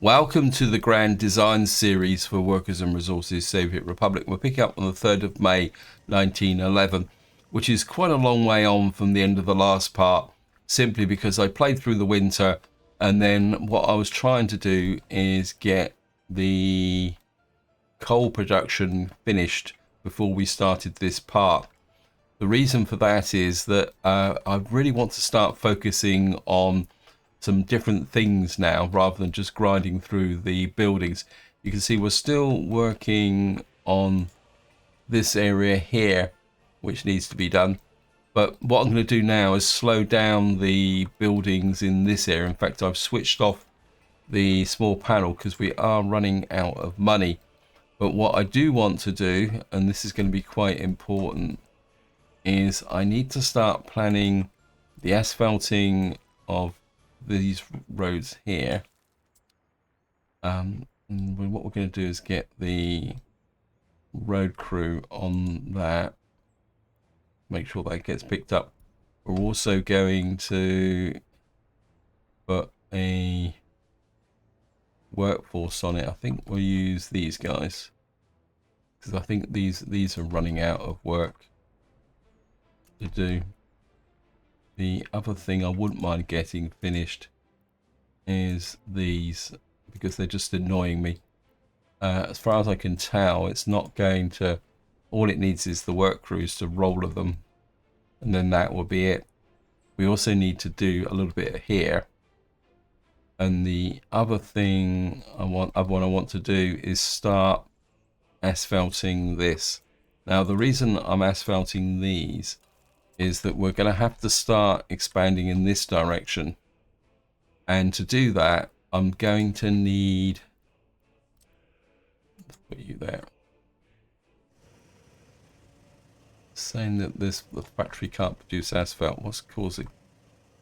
Welcome to the Grand Design Series for Workers and Resources Soviet Republic. We'll pick up on the 3rd of May 1911, which is quite a long way on from the end of the last part, simply because I played through the winter, and then what I was trying to do is get the coal production finished before we started this part. The reason for that is that I really want to start focusing on some different things now rather than just grinding through the buildings. You can see we're still working on this area here, which needs to be done. But what I'm going to do now is slow down the buildings in this area. In fact, I've switched off the small panel because we are running out of money. But what I do want to do, and this is going to be quite important, is I need to start planning the asphalting of these roads here. And what we're going to do is get the road crew on that, make sure that gets picked up. We're also going to put a workforce on it. I think we'll use these guys because I think these are running out of work to do. The other thing I wouldn't mind getting finished is these, because they're just annoying me. As far as I can tell, it's not going to, all it needs is the work crews to roll of them, and then that will be it. We also need to do a little bit here. And the other thing I want to do is start asphalting this. Now the reason I'm asphalting these is that we're going to have to start expanding in this direction, and to do that I'm going to need, let's put you there, saying that the factory can't produce asphalt. What's causing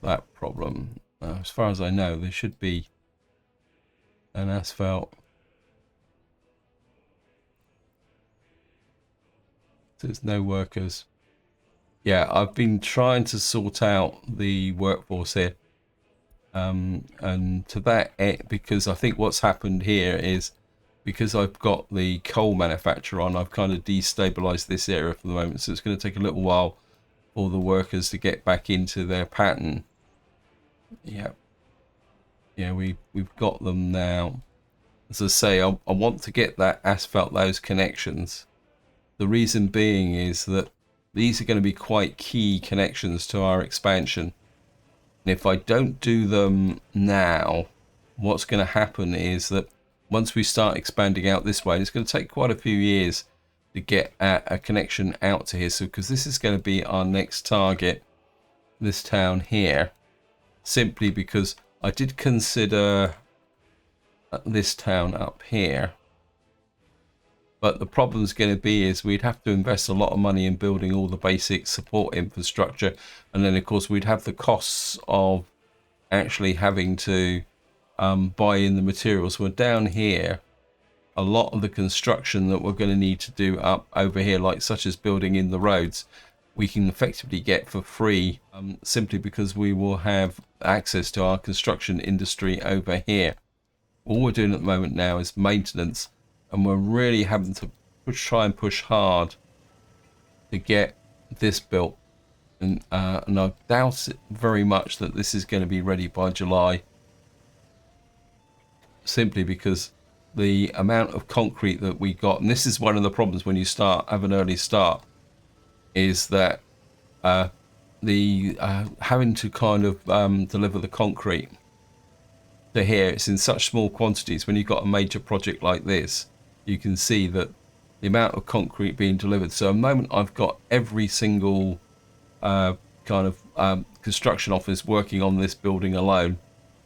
that problem? As far as I know, there should be an asphalt. There's no workers. Yeah, I've been trying to sort out the workforce here, and to that end, because I think what's happened here is because I've got the coal manufacturer on, I've kind of destabilized this area for the moment, so it's going to take a little while for the workers to get back into their pattern. Yeah, we've got them now. As I say, I want to get that asphalt, those connections. The reason being is that these are going to be quite key connections to our expansion. And if I don't do them now, what's going to happen is that once we start expanding out this way, it's going to take quite a few years to get a connection out to here. So because this is going to be our next target, this town here, simply because I did consider this town up here. But the problem is going to be is we'd have to invest a lot of money in building all the basic support infrastructure. And then, of course, we'd have the costs of actually having to buy in the materials. We're down here. A lot of the construction that we're going to need to do up over here, like such as building in the roads, we can effectively get for free simply because we will have access to our construction industry over here. All we're doing at the moment now is maintenance. And we're really having to try and push hard to get this built. And I doubt it very much that this is going to be ready by July. Simply because the amount of concrete that we got, and this is one of the problems when you have an early start, is that having to kind of deliver the concrete to here, it's in such small quantities. When you've got a major project like this, you can see that the amount of concrete being delivered. So at the moment I've got every single kind of construction office working on this building alone,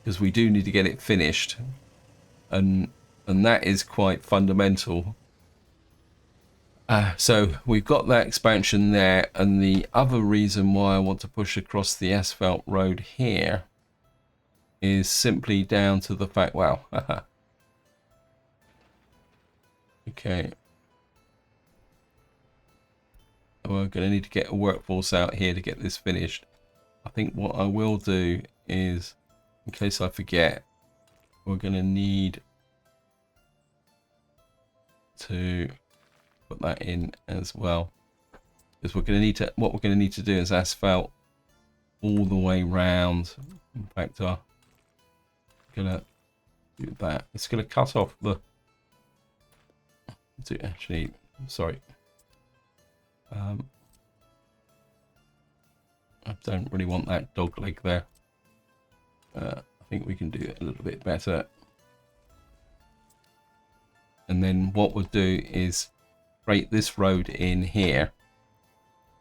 because we do need to get it finished, and that is quite fundamental. So we've got that expansion there, and the other reason why I want to push across the asphalt road here is simply down to the fact, wow, okay, we're going to need to get a workforce out here to get this finished. I think what I will do is, in case I forget, we're going to need to put that in as well, because we're going to need to, what we're going to need to do is asphalt all the way round. In fact, I'm going to do that. It's going to cut off the, actually, sorry, I don't really want that dog leg there. I think we can do it a little bit better. And then what we'll do is create this road in here.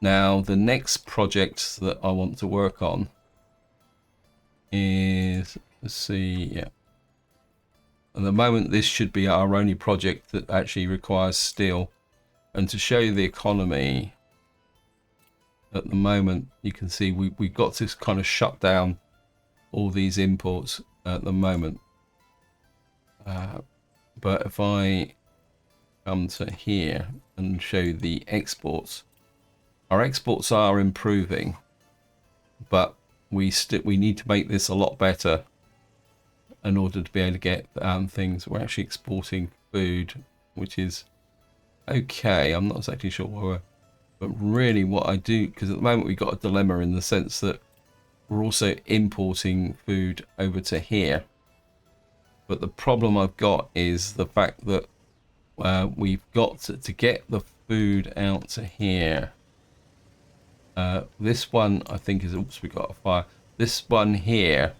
Now the next project that I want to work on is, let's see, yeah. At the moment this should be our only project that actually requires steel. And to show you the economy, at the moment you can see we've got to kind of shut down all these imports at the moment. But if I come to here and show the exports, our exports are improving, but we need to make this a lot better in order to be able to get things. We're actually exporting food, which is okay. I'm not exactly sure where we're, but really what I do, because at the moment we've got a dilemma in the sense that we're also importing food over to here. But the problem I've got is the fact that we've got to get the food out to here. This one I think is, oops, we got a fire. This one here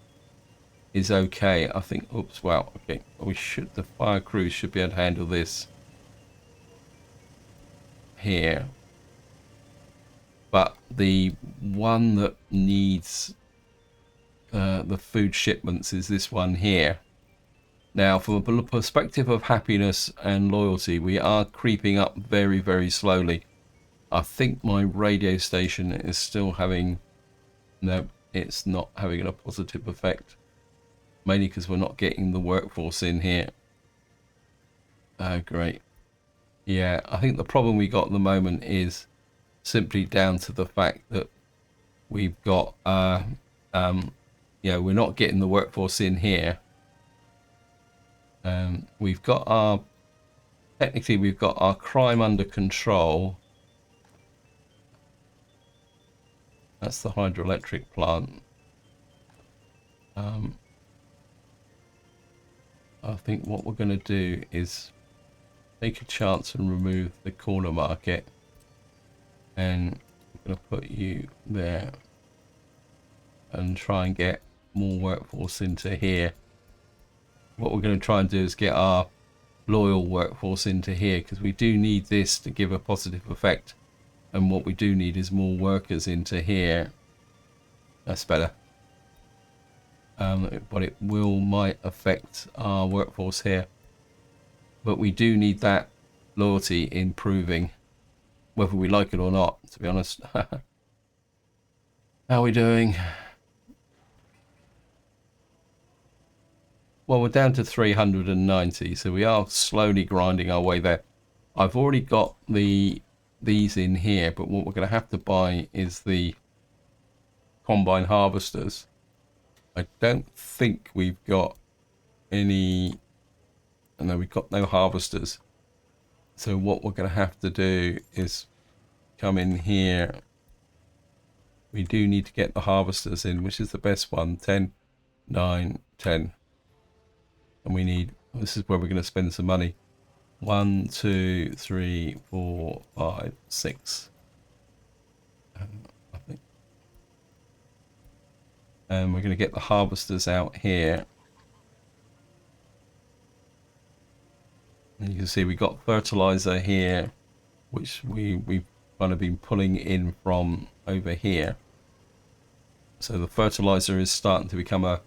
is okay. I think, oops, well, okay. We should, the fire crews should be able to handle this here. But the one that needs the food shipments is this one here. Now, from a perspective of happiness and loyalty, we are creeping up very, very slowly. I think my radio station is still having, no, it's not having a positive effect. Mainly because we're not getting the workforce in here. Oh, great. Yeah, I think the problem we got at the moment is simply down to the fact that we've got, yeah, we're not getting the workforce in here. We've got our, technically we've got our crime under control. That's the hydroelectric plant. I think what we're going to do is take a chance and remove the corner market. And I'm going to put you there and try and get more workforce into here. What we're going to try and do is get our loyal workforce into here, because we do need this to give a positive effect, and what we do need is more workers into here. That's better. But it might affect our workforce here, but we do need that loyalty improving, whether we like it or not, to be honest. How are we doing? Well, we're down to 390, so we are slowly grinding our way there. I've already got these in here, but what we're going to have to buy is the combine harvesters. I don't think we've got any, no, we've got no harvesters. So what we're going to have to do is come in here. We do need to get the harvesters in, which is the best one, 10, 9, 10. And we need, this is where we're going to spend some money. 1, 2, 3, 4, 5, 6. I think. And we're going to get the harvesters out here. And you can see we got fertilizer here, which we've kind of been pulling in from over here. So the fertilizer is starting to become a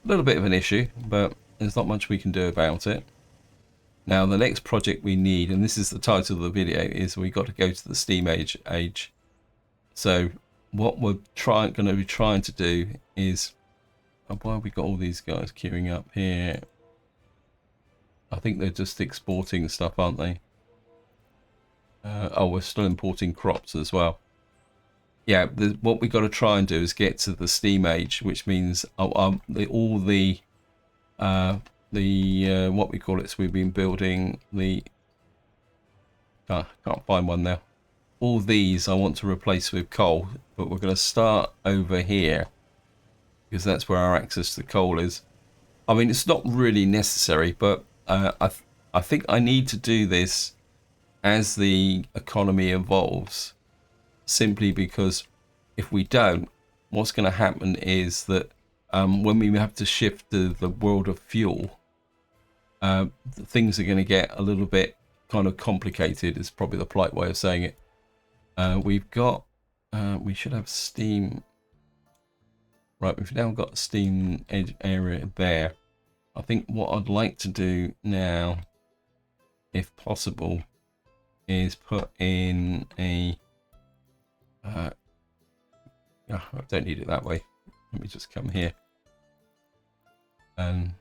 little bit of an issue, but there's not much we can do about it. Now the next project we need, and this is the title of the video, is we got to go to the steam age. So what we're going to be trying to do is, why have we got all these guys queuing up here? I think they're just exporting stuff, aren't they? Oh, we're still importing crops as well. Yeah, what we got to try and do is get to the steam age, which means all the the what we call it. So we've been building the can't find one now. All these I want to replace with coal, but we're going to start over here because that's where our access to coal is. I mean, it's not really necessary, but I think I need to do this as the economy evolves, simply because if we don't, what's going to happen is that when we have to shift to the world of fuel, things are going to get a little bit kind of complicated, is probably the polite way of saying it. We've got, we should have steam. Right, we've now got steam edge area there. I think what I'd like to do now, if possible, is put in a I don't need it that way. Let me just come here and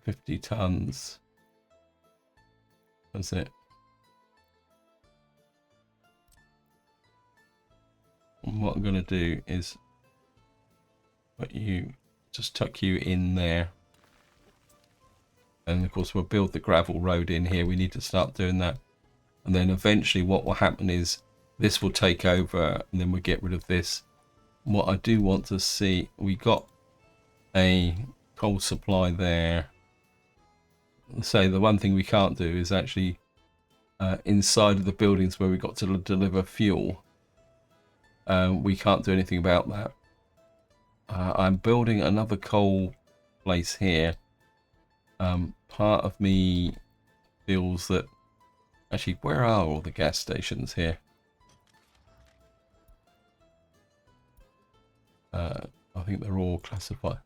50 tons. That's it. And what I'm going to do is put you, just tuck you in there. And of course we'll build the gravel road in here. We need to start doing that. And then eventually what will happen is this will take over and then we'll get rid of this. What I do want to see, we got a coal supply there. So the one thing we can't do is actually inside of the buildings where we got to deliver fuel. We can't do anything about that. I'm building another coal place here. Part of me feels that actually, where are all the gas stations here? I think they're all classified.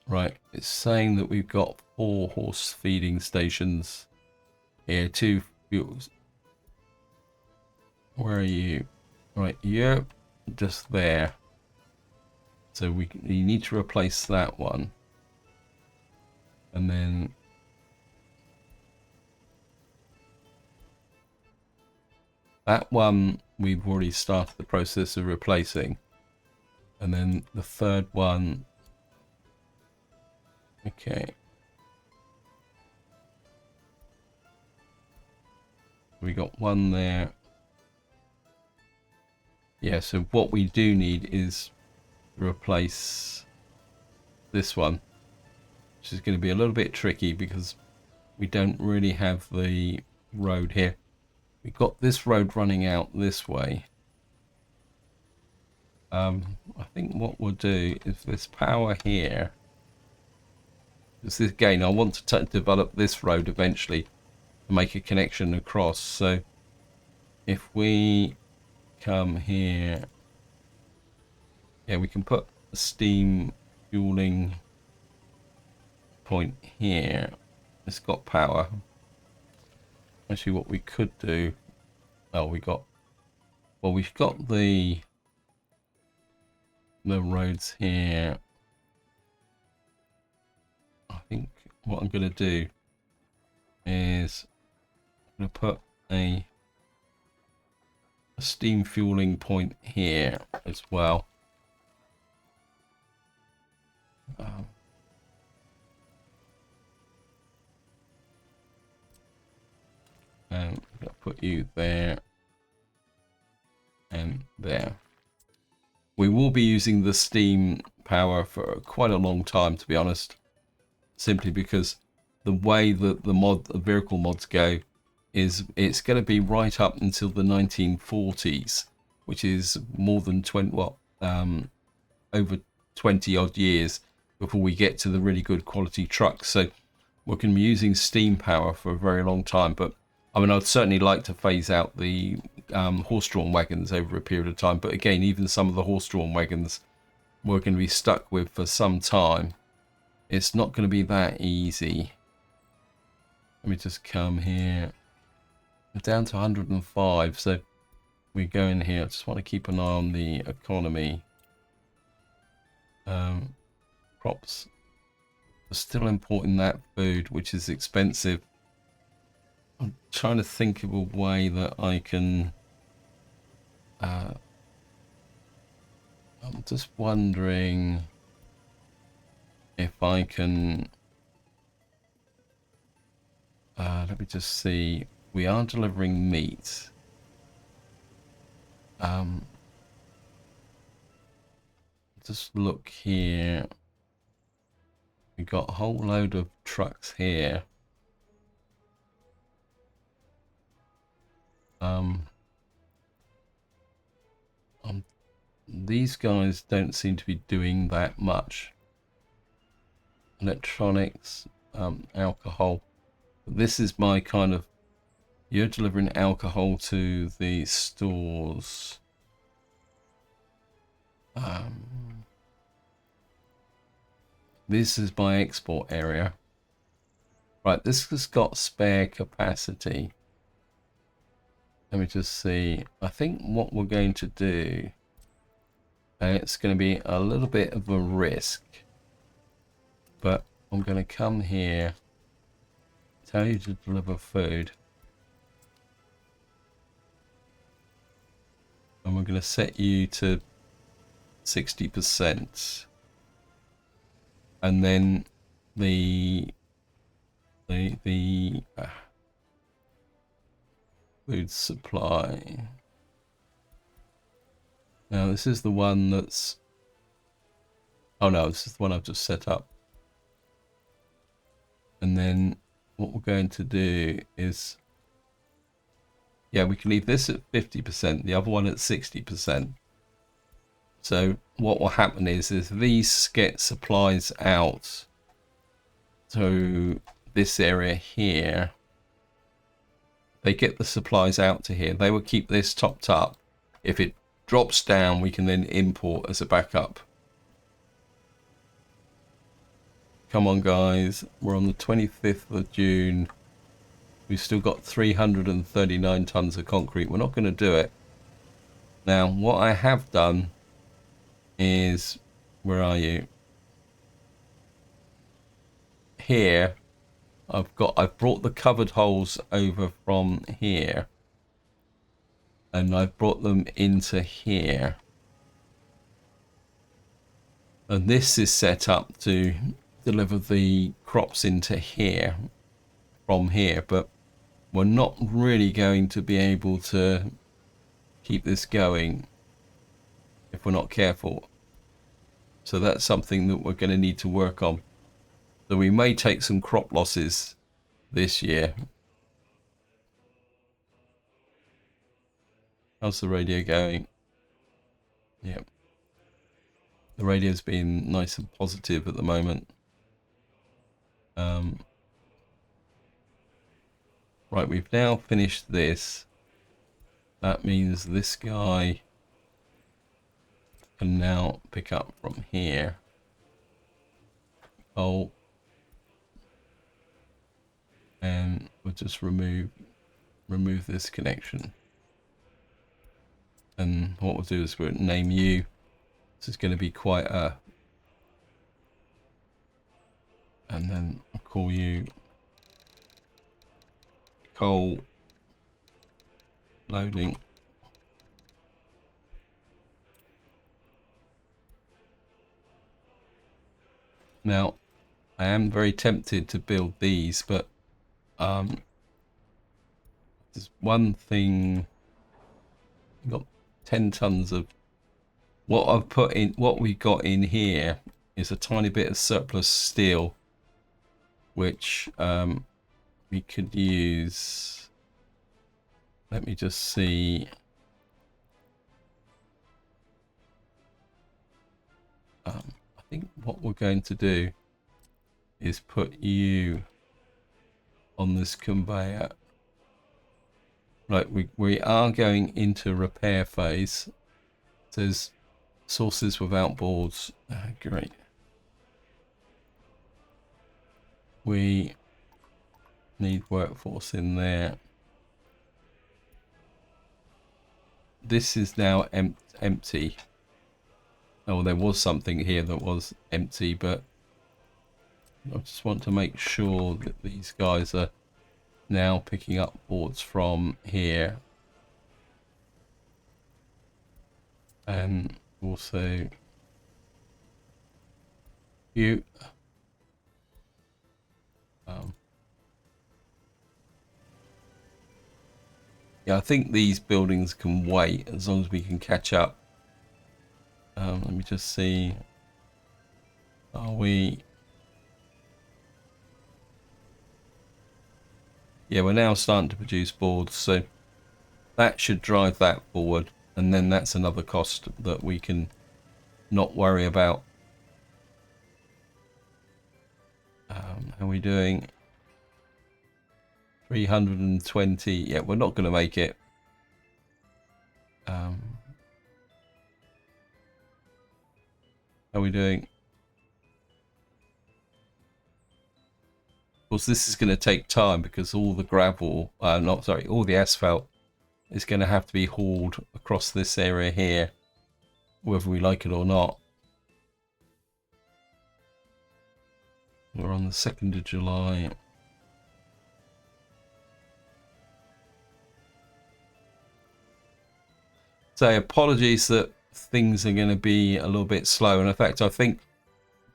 Right, it's saying that we've got 4 horse feeding stations here, 2 fuels. Where are you? Right, yep, just there. So we need to replace that one. And then that one we've already started the process of replacing. And then the third one, okay. We got one there. Yeah, so what we do need is replace this one, which is going to be a little bit tricky because we don't really have the road here. We've got this road running out this way. I think what we'll do is this power here. Because this, again, I want to develop this road eventually to make a connection across. So if we come here, yeah, we can put a steam fueling point here. It's got power. Actually, what we could do, oh, we've got the roads here. I think what I'm going to do is I'm going to put a steam fueling point here as well. And I'll put you there and there. We will be using the steam power for quite a long time, to be honest, simply because the way that the vehicle mods go is it's going to be right up until the 1940s, which is more than 20, over 20 odd years before we get to the really good quality trucks. So we're going to be using steam power for a very long time. But I mean, I'd certainly like to phase out the horse-drawn wagons over a period of time. But again, even some of the horse-drawn wagons we're going to be stuck with for some time. It's not going to be that easy. Let me just come here. We're down to 105, so we go in here. I just want to keep an eye on the economy. Crops are still importing that food, which is expensive. I'm trying to think of a way that I can... I'm just wondering... if I can, let me just see. We are delivering meat. Just look here. We got a whole load of trucks here. These guys don't seem to be doing that much. Electronics, alcohol. This is my kind of, you're delivering alcohol to the stores. This is my export area. Right, this has got spare capacity. Let me just see. I think what we're going to do, it's going to be a little bit of a risk, but I'm going to come here, tell you to deliver food, and we're going to set you to 60%, and then the food supply. Now this is the one that's, oh no, this is the one I've just set up. And then what we're going to do is, yeah, we can leave this at 50%, the other one at 60%. So what will happen is these get supplies out to this area here. They get the supplies out to here. They will keep this topped up. If it drops down, we can then import as a backup. Come on, guys. We're on the 25th of June. We've still got 339 tons of concrete. We're not going to do it. Now, what I have done is, where are you? Here, I've brought the covered holes over from here, and I've brought them into here. And this is set up to deliver the crops into here from here, but we're not really going to be able to keep this going if we're not careful. So that's something that we're going to need to work on. So we may take some crop losses this year. How's the radio going? Yep. The radio's been nice and positive at the moment. Right, we've now finished this. That means this guy can now pick up from here. Oh. And we'll just remove this connection. And what we'll do is we'll name you. This is going to be quite a, and then I'll call you coal loading. Now, I am very tempted to build these, but there's one thing. We've got 10 tons of what I've put in. What we got in here is a tiny bit of surplus steel, which we could use. Let me just see. I think what we're going to do is put you on this conveyor. Right, we are going into repair phase. It says sources without boards. Great. We need workforce in there. This is now empty. Oh, there was something here that was empty, but I just want to make sure that these guys are now picking up boards from here. And also you. Yeah, I think these buildings can wait as long as we can catch up. Let me just see. Are we? Yeah, we're now starting to produce boards, so that should drive that forward, and then that's another cost that we can not worry about. How are we doing? 320. Yeah, we're not going to make it. How are we doing? Of course, this is going to take time because all the gravel, all the asphalt is going to have to be hauled across this area here, whether we like it or not. We're on the 2nd of July. So apologies that things are going to be a little bit slow. And in fact, I think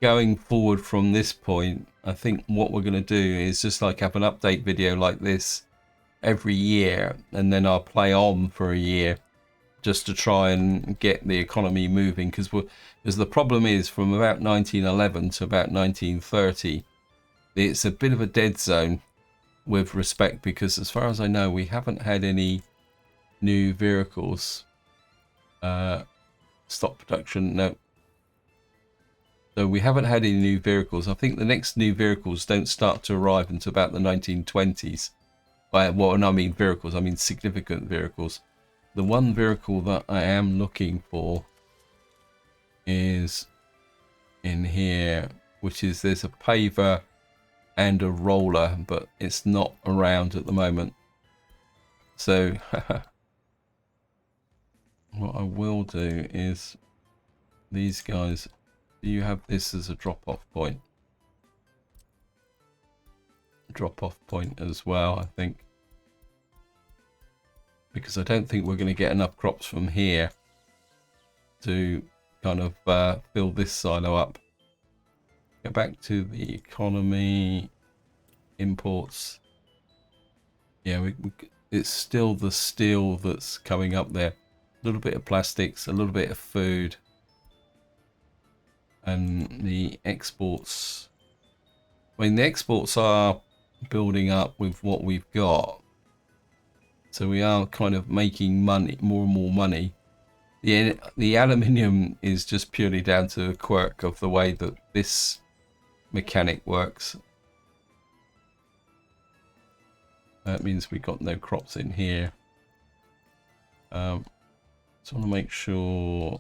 going forward from this point, I think what we're going to do is just like have an update video like this every year, and then I'll play on for a year just to try and get the economy moving, because the problem is from about 1911 to about 1930, it's a bit of a dead zone with respect, because as far as I know, we haven't had any new vehicles. Stop production, no. So we haven't had any new vehicles. I think the next new vehicles don't start to arrive until about the 1920s. By what I mean vehicles, I mean significant vehicles. The one vehicle that I am looking for is in here, which is there's a paver and a roller, but it's not around at the moment. So what I will do is these guys, do you have this as a drop-off point? Drop-off point as well, I think. Because I don't think we're going to get enough crops from here to kind of fill this silo up. Go back to the economy, imports. Yeah, it's still the steel that's coming up there. A little bit of plastics, a little bit of food. And the exports. I mean, the exports are building up with what we've got. So we are kind of making money, more and more money. The aluminium is just purely down to a quirk of the way that this mechanic works. That means we got no crops in here. So I want to make sure.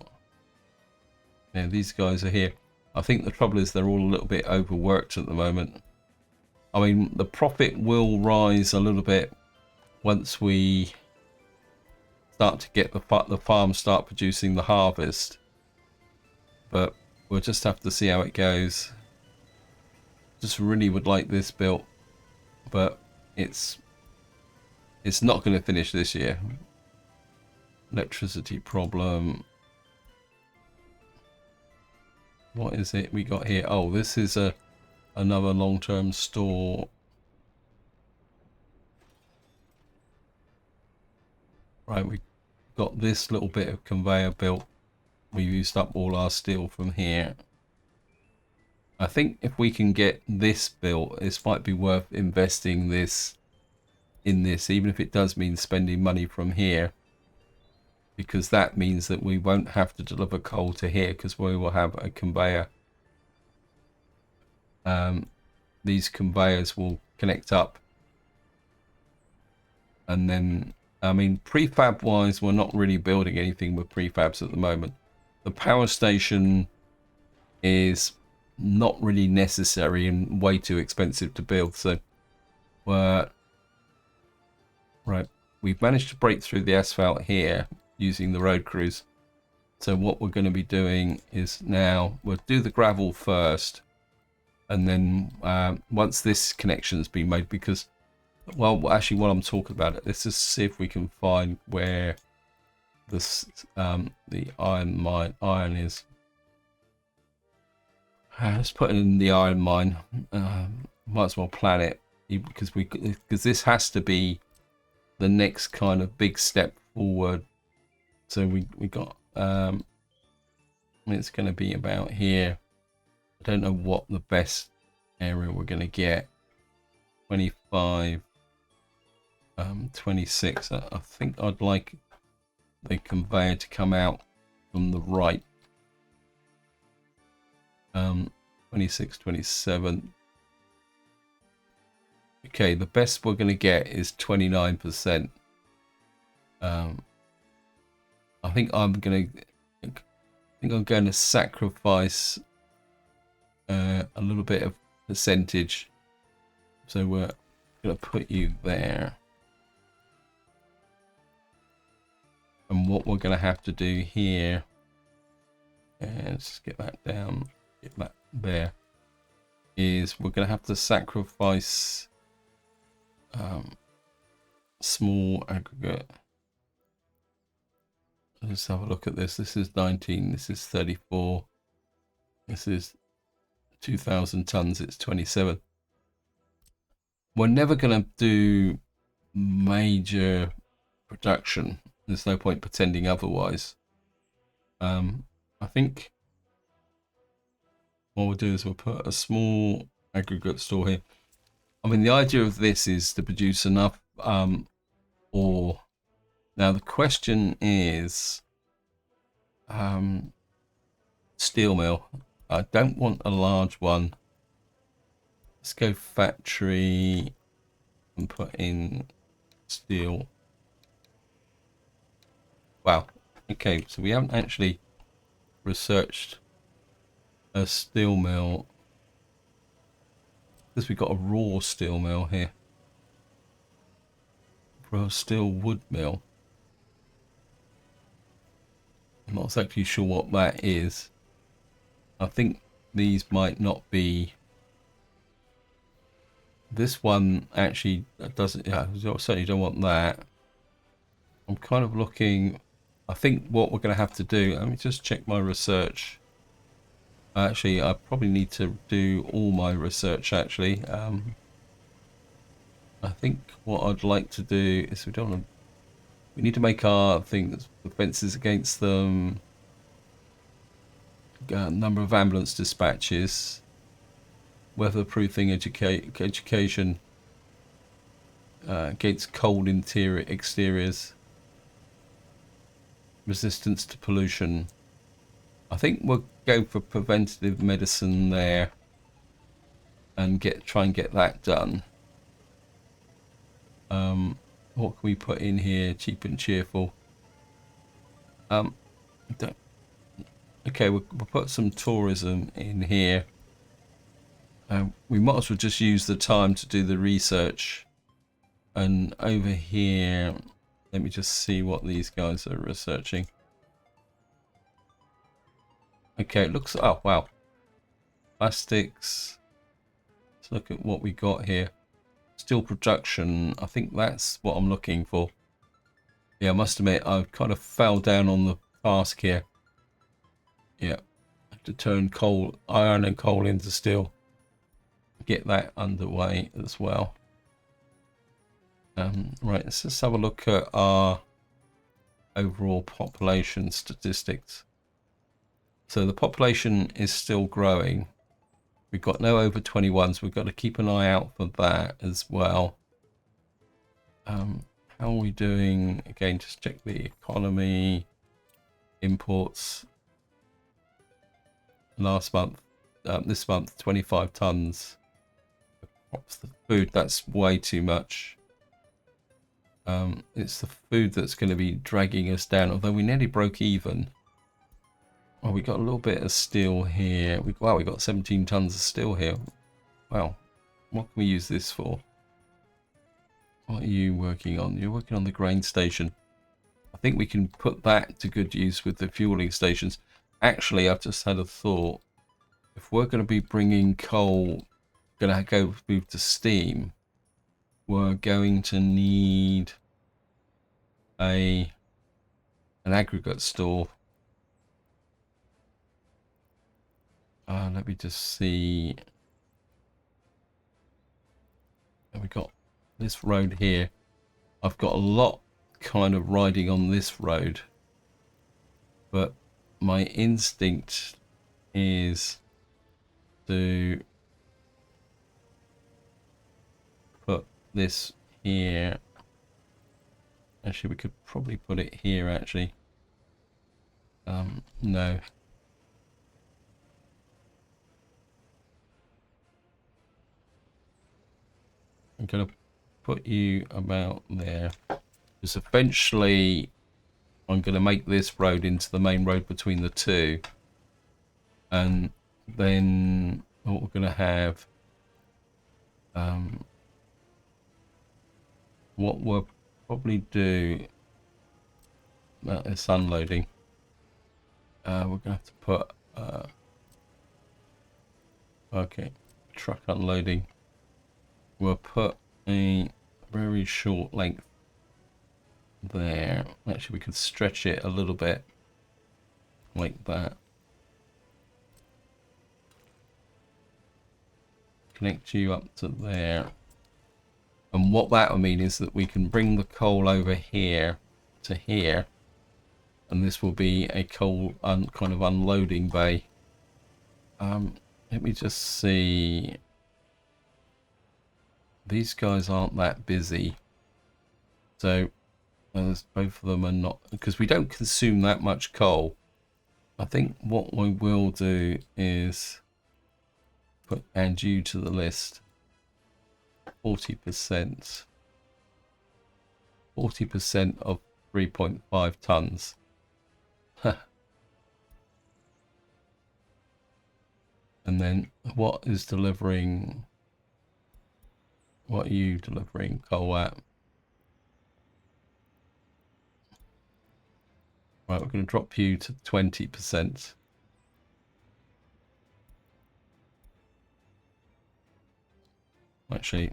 Yeah, these guys are here. I think the trouble is they're all a little bit overworked at the moment. I mean, the profit will rise a little bit once we start to get the farm start producing the harvest, but we'll just have to see how it goes. Just really would like this built, but it's not going to finish this year. Electricity problem. What is it we got here? Oh, this is another long-term store. Right, we got this little bit of conveyor built. We used up all our steel from here. I think if we can get this built, this might be worth investing in this, even if it does mean spending money from here, because that means that we won't have to deliver coal to here, because we will have a conveyor. These conveyors will connect up, and then, I mean, prefab wise, we're not really building anything with prefabs at the moment. The power station is not really necessary and way too expensive to build. So right, we've managed to break through the asphalt here using the road crews. So what we're going to be doing is now we'll do the gravel first, and then once this connection's been made, because, well, actually, while I'm talking about it, let's just see if we can find where this the iron is. Let's put in the iron mine. Might as well plan it, because this has to be the next kind of big step forward. So we got it's going to be about here. I don't know what the best area we're going to get. 25, 26. I think I'd like the conveyor to come out from the right. 26, 27. Okay, the best we're going to get is 29%. I think I'm going to sacrifice a little bit of percentage. So we're going to put you there. And what we're going to have to do here, and let's get that down, get that there, is we're going to have to sacrifice small aggregate. Let's have a look at this. This is 19, this is 34, this is 2,000 tons, it's 27. We're never going to do major production. There's no point pretending otherwise. I think what we'll do is we'll put a small aggregate store here. I mean, the idea of this is to produce enough ore. Now the question is steel mill. I don't want a large one. Let's go factory and put in steel. Wow. Okay, so we haven't actually researched a steel mill because we've got a raw steel mill here. Raw steel wood mill. I'm not exactly sure what that is. I think these might not be. This one actually doesn't. Yeah, I certainly don't want that. I'm kind of looking. I think what we're going to have to do. Let me just check my research. Actually, I probably need to do all my research. Actually, I think what I'd like to do is we don't want to. We need to make our things, defenses against them. Number of ambulance dispatches. Weatherproofing education against cold exteriors. Resistance to pollution. I think we'll go for preventative medicine there and try and get that done. What can we put in here? Cheap and cheerful. Okay, we'll put some tourism in here. We might as well just use the time to do the research. And over here, let me just see what these guys are researching. Okay, it looks. Oh wow, plastics. Let's look at what we got here. Steel production. I think that's what I'm looking for. Yeah, I must admit I kind of fell down on the task here. Yeah, I have to turn iron and coal into steel. Get that underway as well. Right, let's just have a look at our overall population statistics. So the population is still growing. We've got no over 21s. We've got to keep an eye out for that as well. How are we doing? Again, just check the economy, imports. Last month, this month, 25 tons. The food, that's way too much. It's the food that's going to be dragging us down, although we nearly broke even. Oh, we got a little bit of steel here. Wow, we got 17 tons of steel here. Wow, what can we use this for? What are you working on? You're working on the grain station. I think we can put that to good use with the fueling stations. Actually, I've just had a thought. If we're going to be bringing coal, going to go move to steam, we're going to need an aggregate store. Let me just see. We got this road here. I've got a lot kind of riding on this road, but my instinct is to put this here. Actually, we could probably put it here, actually. No. I'm going to put you about there. Because eventually I'm going to make this road into the main road between the two. And then what we're going to have, what we'll probably do about this unloading, we're going to have to put, okay, truck unloading. We'll put a very short length there. Actually, we could stretch it a little bit like that. Connect you up to there. And what that will mean is that we can bring the coal over here to here. And this will be a coal kind of unloading bay. Let me just see. These guys aren't that busy. So both of them are not, because we don't consume that much coal. I think what we will do is add you to the list. 40%. 40% of 3.5 tons. And then what is delivering? What are you delivering coal at? Right, we're going to drop you to 20%. Actually,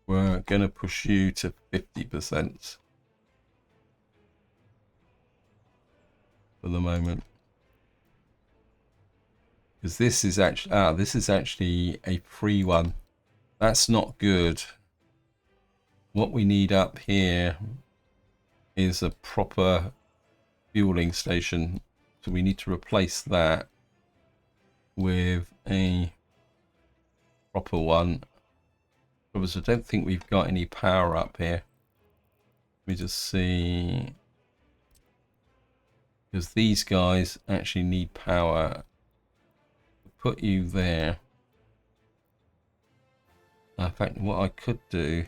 we're going to push you to 50% for the moment. Because this is actually a free one. That's not good. What we need up here is a proper fueling station. So we need to replace that with a proper one. Because I don't think we've got any power up here. Let me just see. Because these guys actually need power. Put you there. In fact, what I could do,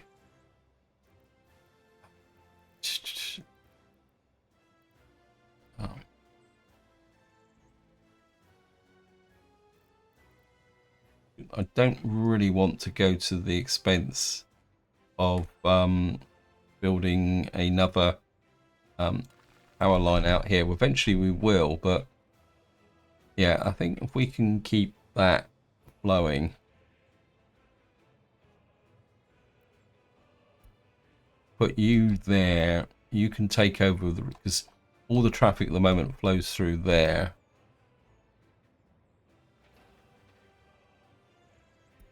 I don't really want to go to the expense of building another power line out here. Eventually we will, but yeah, I think if we can keep that flowing. Put you there, you can take over because all the traffic at the moment flows through there.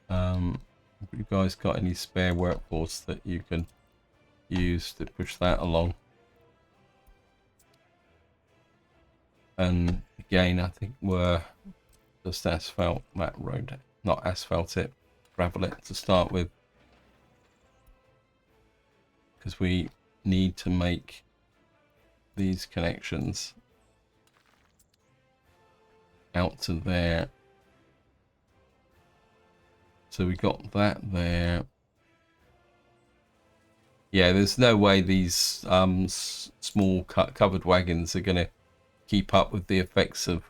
Have you guys got any spare workforce that you can use to push that along? And again, I think we're just asphalt that road, not asphalt it, gravel it to start with, because we need to make these connections out to there. So we got that there. Yeah, there's no way these small covered wagons are going to keep up with the effects of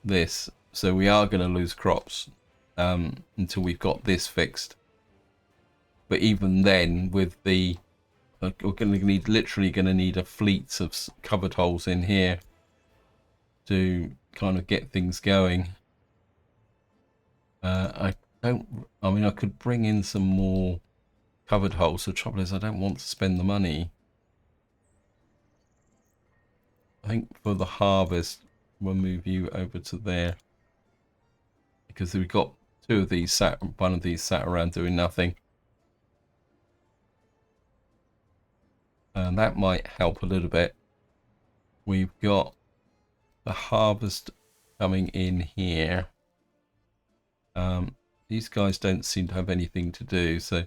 this. So we are going to lose crops until we've got this fixed. But even then, with the we're going to need, literally going to need a fleet of covered holes in here to kind of get things going. I mean, I could bring in some more covered holes. The trouble is I don't want to spend the money. I think for the harvest, we'll move you over to there. Because we've got two of these one of these sat around doing nothing. And that might help a little bit. We've got the harvest coming in here. These guys don't seem to have anything to do, so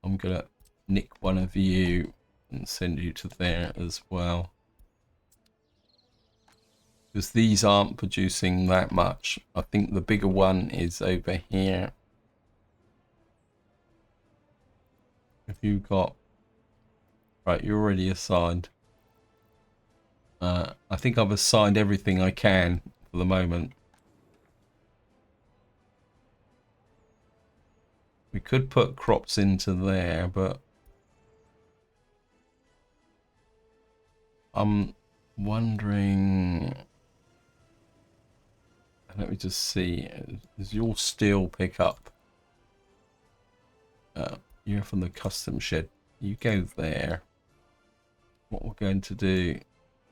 I'm gonna nick one of you and send you to there as well, because these aren't producing that much. I think the bigger one is over here. If you've got, right, you're already assigned. I think I've assigned everything I can for the moment. We could put crops into there, but I'm wondering, let me just see, does your steel pick up? You're from the custom shed. You go there. What we're going to do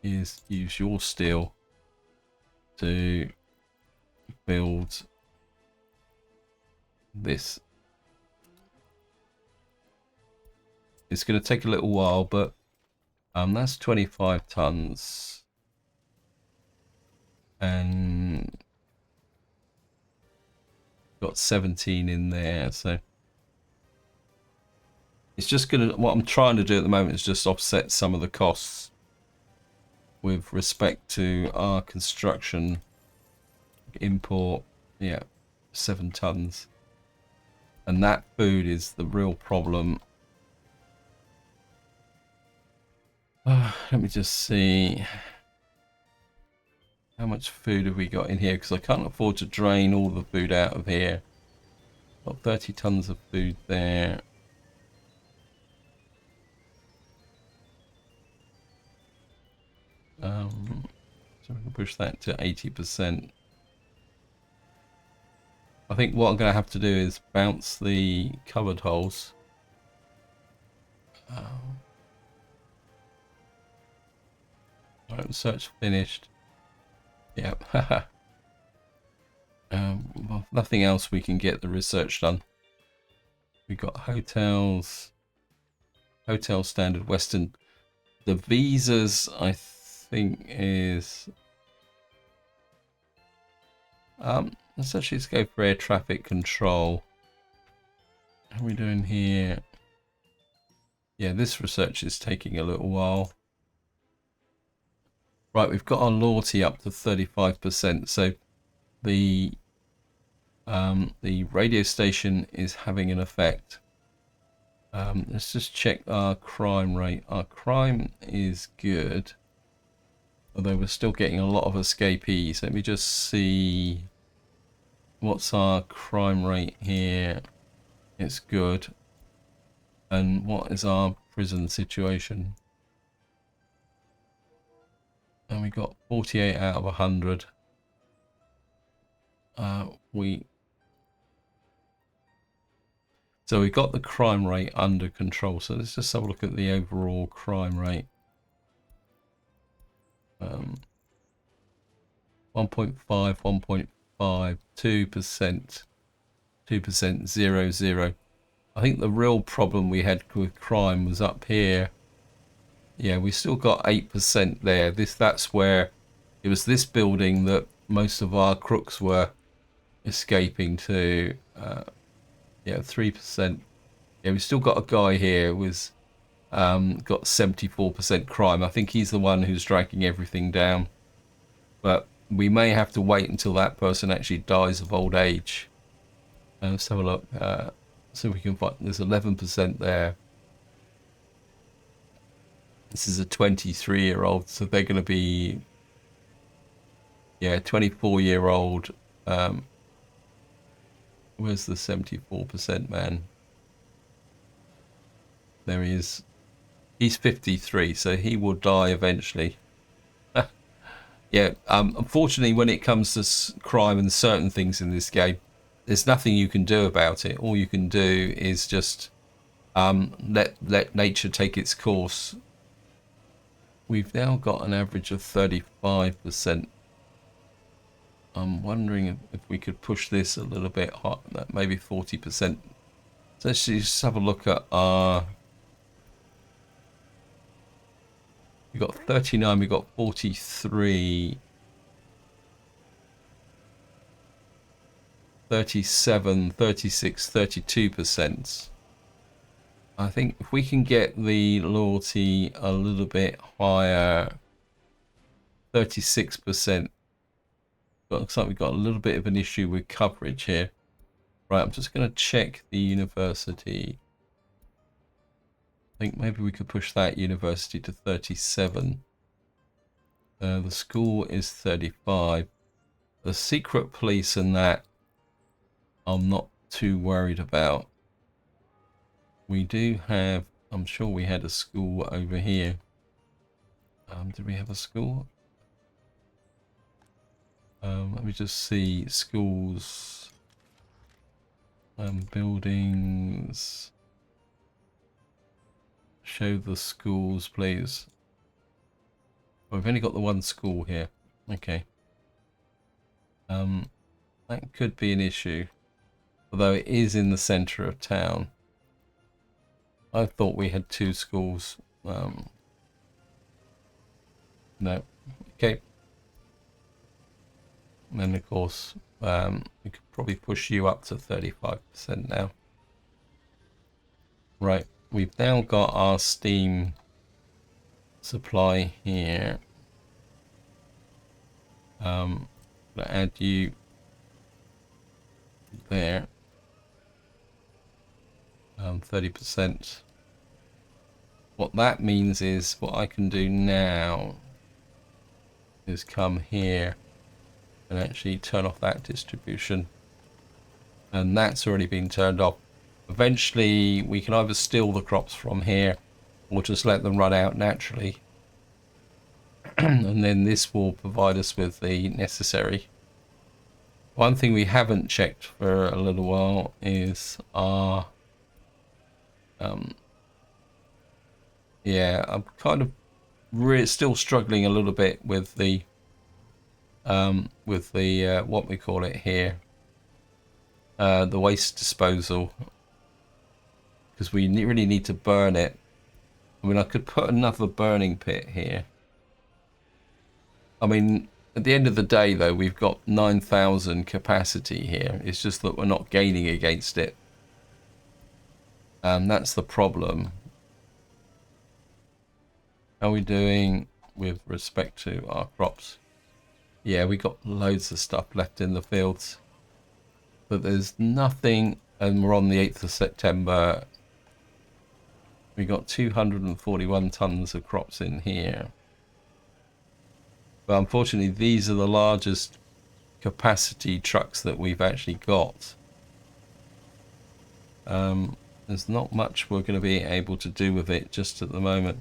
is use your steel to build this. It's going to take a little while, but that's 25 tons. And got 17 in there, so it's just gonna, what I'm trying to do at the moment is just offset some of the costs with respect to our construction. Import, yeah, 7 tons, and that food is the real problem. Let me just see how much food have we got in here, because I can't afford to drain all the food out of here. Got 30 tons of food there. So we can push that to 80%. I think what I'm going to have to do is bounce the covered holes. Right, search finished. Yep. Well, nothing else we can get the research done. We've got hotels. Hotel standard Western. The visas, I think, is... let's actually go for air traffic control. How are we doing here? Yeah, this research is taking a little while. Right, we've got our loyalty up to 35%, so the radio station is having an effect. Let's just check our crime rate. Our crime is good, although we're still getting a lot of escapees. Let me just see what's our crime rate here. It's good. And what is our prison situation? And we got 48 out of 100. So we got the crime rate under control. So let's just have a look at the overall crime rate. 1.5, 1.5, 2%, 2%, 0, 0. I think the real problem we had with crime was up here. Yeah, we still got 8% there. That's where it was, this building that most of our crooks were escaping to. Yeah, 3%. Yeah, we still got a guy here who's got 74% crime. I think he's the one who's dragging everything down. But we may have to wait until that person actually dies of old age. Let's have a look. So we can find, there's 11% there. This is a 23-year-old, so they're going to be, yeah, 24-year-old. Where's the 74% man? There he is. He's 53, so he will die eventually. Yeah, unfortunately, when it comes to crime and certain things in this game, there's nothing you can do about it. All you can do is just let nature take its course. We've now got an average of 35%. I'm wondering if we could push this a little bit hot, maybe 40%. So let's just have a look at our We got 39, we got 43, 37, 36, 32%. I think if we can get the loyalty a little bit higher, 36%. But looks like we've got a little bit of an issue with coverage here. Right, I'm just going to check the university. I think maybe we could push that university to 37. The school is 35. The secret police and that I'm not too worried about. We do have, I'm sure we had a school over here. Did we have a school? Let me just see. Schools, buildings. Show the schools, please. We've only got the one school here. Okay. That could be an issue, although it is in the center of town. I thought we had two schools. No. Okay. And then, of course, we could probably push you up to 35% now. Right. We've now got our steam supply here. Gonna add you there. 30%. What that means is what I can do now is come here and actually turn off that distribution. And that's already been turned off. Eventually we can either steal the crops from here or just let them run out naturally. And then this will provide us with the necessary. One thing we haven't checked for a little while is our yeah, I'm kind of still struggling a little bit with the what we call it here, the waste disposal, because we really need to burn it. I mean, I could put another burning pit here. I mean, at the end of the day, though, we've got 9,000 capacity here. It's just that we're not gaining against it. That's the problem. How are we doing with respect to our crops? Yeah, we got loads of stuff left in the fields. But there's nothing, and we're on the 8th of September. We got 241 tons of crops in here. But unfortunately, these are the largest capacity trucks that we've actually got. There's not much we're going to be able to do with it just at the moment.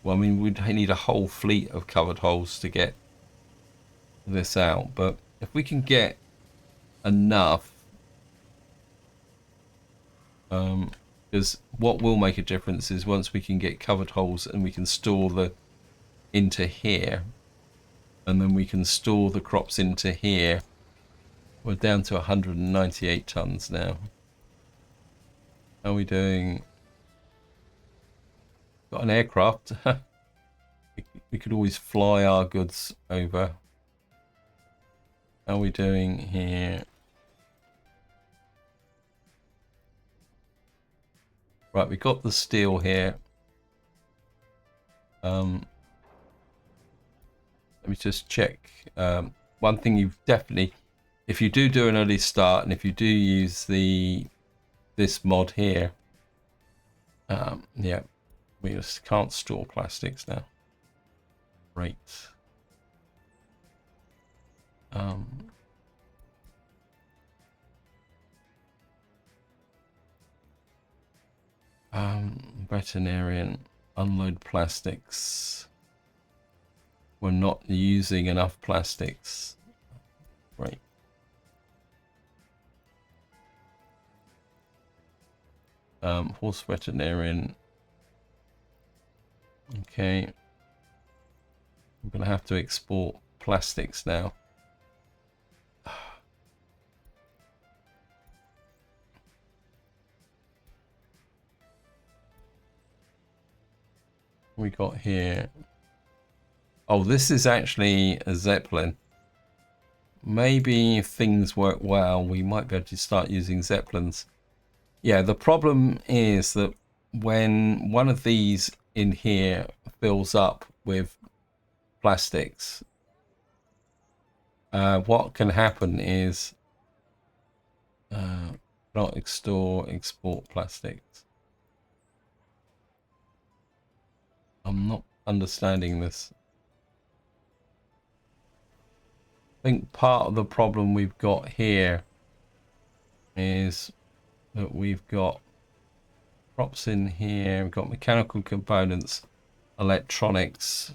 Well, I mean, we'd need a whole fleet of covered holes to get this out. But if we can get enough, because what will make a difference is once we can get covered holes and we can store the into here, and then we can store the crops into here. We're down to 198 tons now. How are we doing? Got an aircraft. We could always fly our goods over. How are we doing here? Right, we got the steel here. Let me just check. One thing you've definitely, if you do an early start, and if you do use this mod here, yeah, we just can't store plastics now. Right. Veterinarian, unload plastics. We're not using enough plastics. Right. Horse veterinarian. Okay. I'm gonna have to export plastics now. We got here Oh, this is actually a Zeppelin. Maybe if things work well, we might be able to start using Zeppelins. Yeah, the problem is that when one of these in here fills up with plastics, what can happen is not export plastics. I'm not understanding this. I think part of the problem we've got here is that we've got props in here, we've got mechanical components, electronics,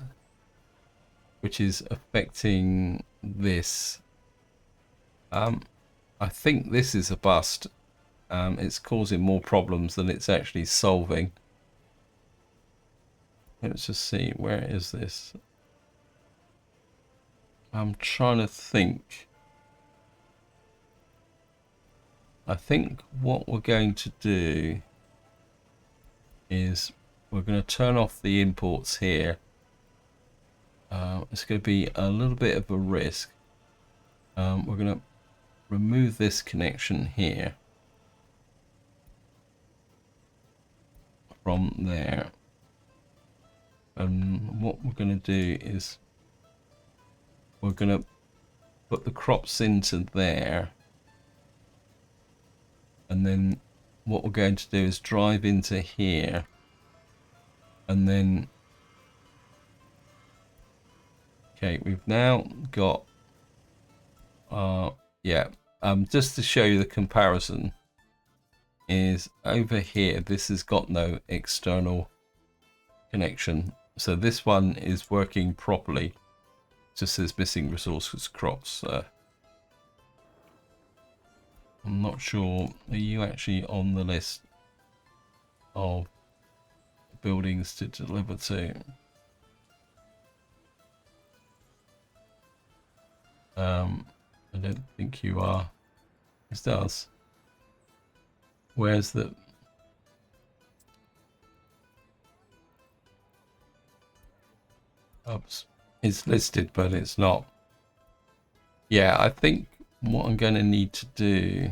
which is affecting this. I think this is a bust. It's causing more problems than it's actually solving. Let's just see, where is this? I'm trying to think. I think what we're going to do is we're going to turn off the imports here. It's going to be a little bit of a risk. We're going to remove this connection here from there. And what we're going to do is we're going to put the crops into there. And then what we're going to do is drive into here. And then, okay, we've now got, just to show you the comparison is over here, this has got no external connection. So this one is working properly. Just says missing resources crops. I'm not sure. Are you actually on the list of buildings to deliver to? I don't think you are. This does. Where's the... Oops. It's listed, but it's not. Yeah, I think what I'm going to need to do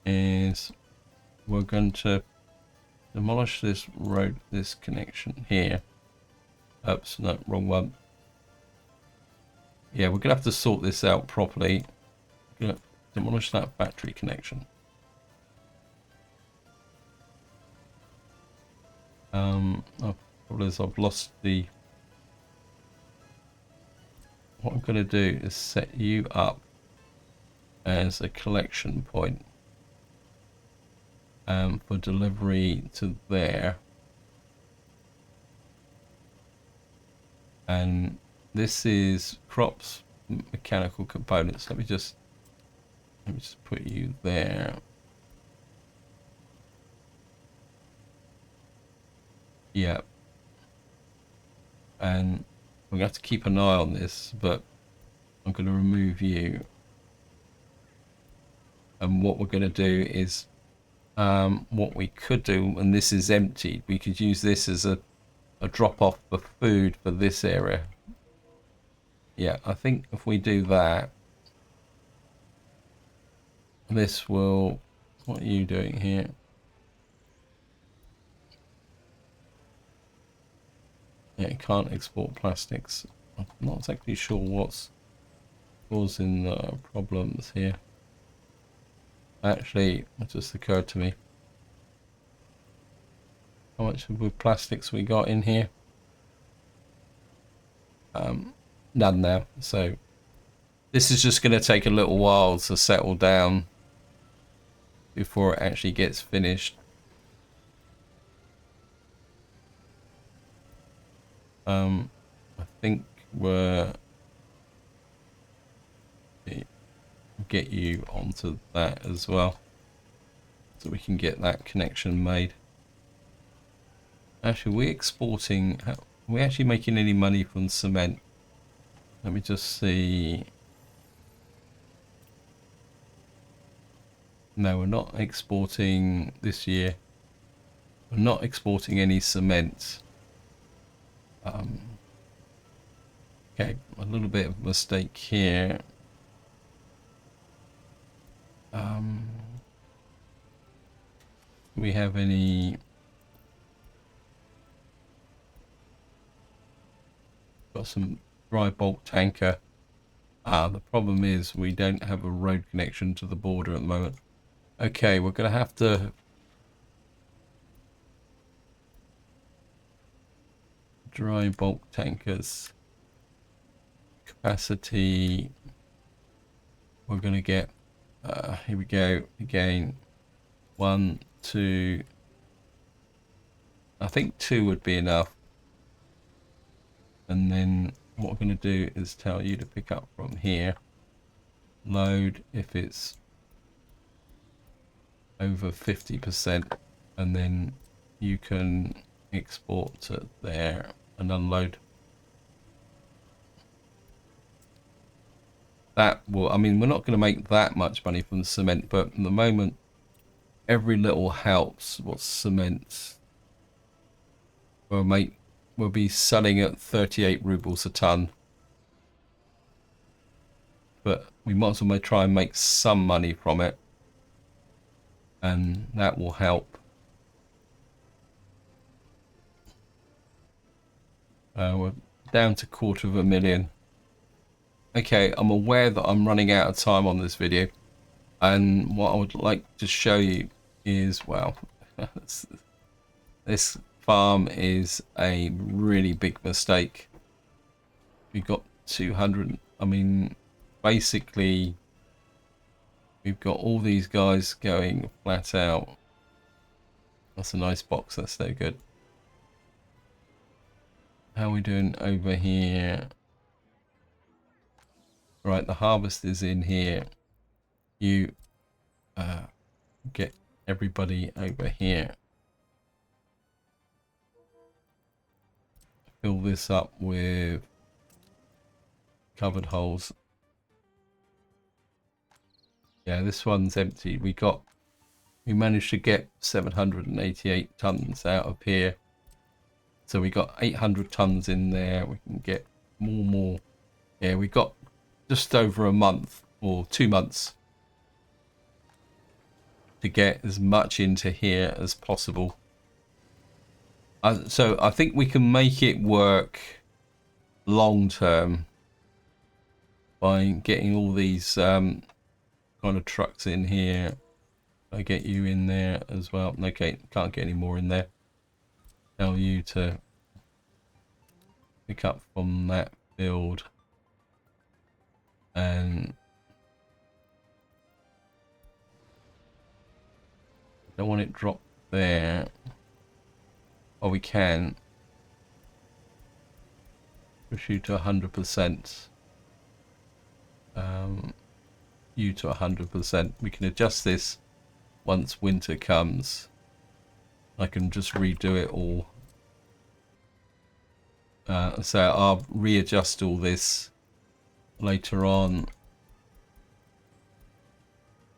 is we're going to demolish this road, this connection here. Oops, no, wrong one. Yeah, we're going to have to sort this out properly. We're going to demolish that factory connection. Problem is I've lost the... What I'm going to do is set you up as a collection point for delivery to there. And this is crops, mechanical components. Let me just put you there. Yeah. And we're going to have to keep an eye on this, but I'm going to remove you. And what we're going to do is, what we could do, and this is empty, we could use this as a drop off for food for this area. Yeah, I think if we do that, this will... What are you doing here? Yeah, it can't export plastics. I'm not exactly sure what's causing the problems here. Actually, it just occurred to me. How much of plastics we got in here? None now. So this is just going to take a little while to settle down before it actually gets finished. I think we're get you onto that as well, so we can get that connection made. Actually, we're exporting. Are we actually making any money from cement? Let me just see. No, we're not exporting this year. We're not exporting any cement. Okay, a little bit of a mistake here. Do we have any? Got some dry bulk tanker. The problem is we don't have a road connection to the border at the moment. Okay, we're going to have to dry bulk tankers capacity. We're going to get here we go again. 1, 2. I think 2 would be enough. And then what we're going to do is tell you to pick up from here. Load if it's over 50%, and then you can export to there and unload. That will, I mean, we're not going to make that much money from the cement, but at the moment every little helps. What cement we'll be selling at 38 rubles a ton, but we might as well try and make some money from it, and that will help. We're down to 250,000. Okay, I'm aware that I'm running out of time on this video, and what I would like to show you is, well, this farm is a really big mistake. We've got 200, I mean, basically we've got all these guys going flat out. That's a nice box, that's no good. How are we doing over here? Right, the harvest is in here. You get everybody over here. Fill this up with covered holes. Yeah, this one's empty. We managed to get 788 tons out of here. So we got 800 tons in there. We can get more. Yeah, we got just over a month or 2 months to get as much into here as possible. So I think we can make it work long term by getting all these kind of trucks in here. I get you in there as well. Okay, can't get any more in there. Tell you to pick up from that field, and don't want it dropped there. Oh, we can push you to 100%. You to 100%. We can adjust this once winter comes. I can just redo it all. So I'll readjust all this later on.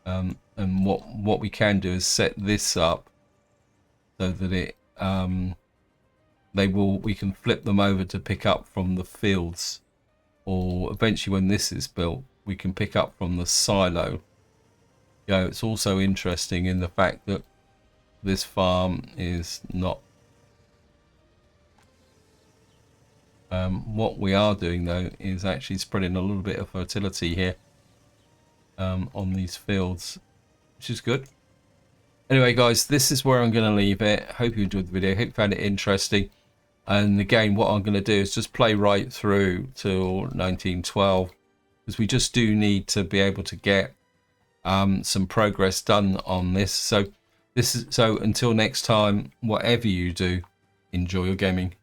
And what we can do is set this up so that it we can flip them over to pick up from the fields, or eventually when this is built we can pick up from the silo. It's also interesting in the fact that this farm is not what we are doing though is actually spreading a little bit of fertility here on these fields, which is good. Anyway guys, this is where I'm going to leave it. Hope you enjoyed the video. Hope you found it interesting. And again, what I'm going to do is just play right through till 1912, because we just do need to be able to get some progress done on this. So until next time, whatever you do, enjoy your gaming.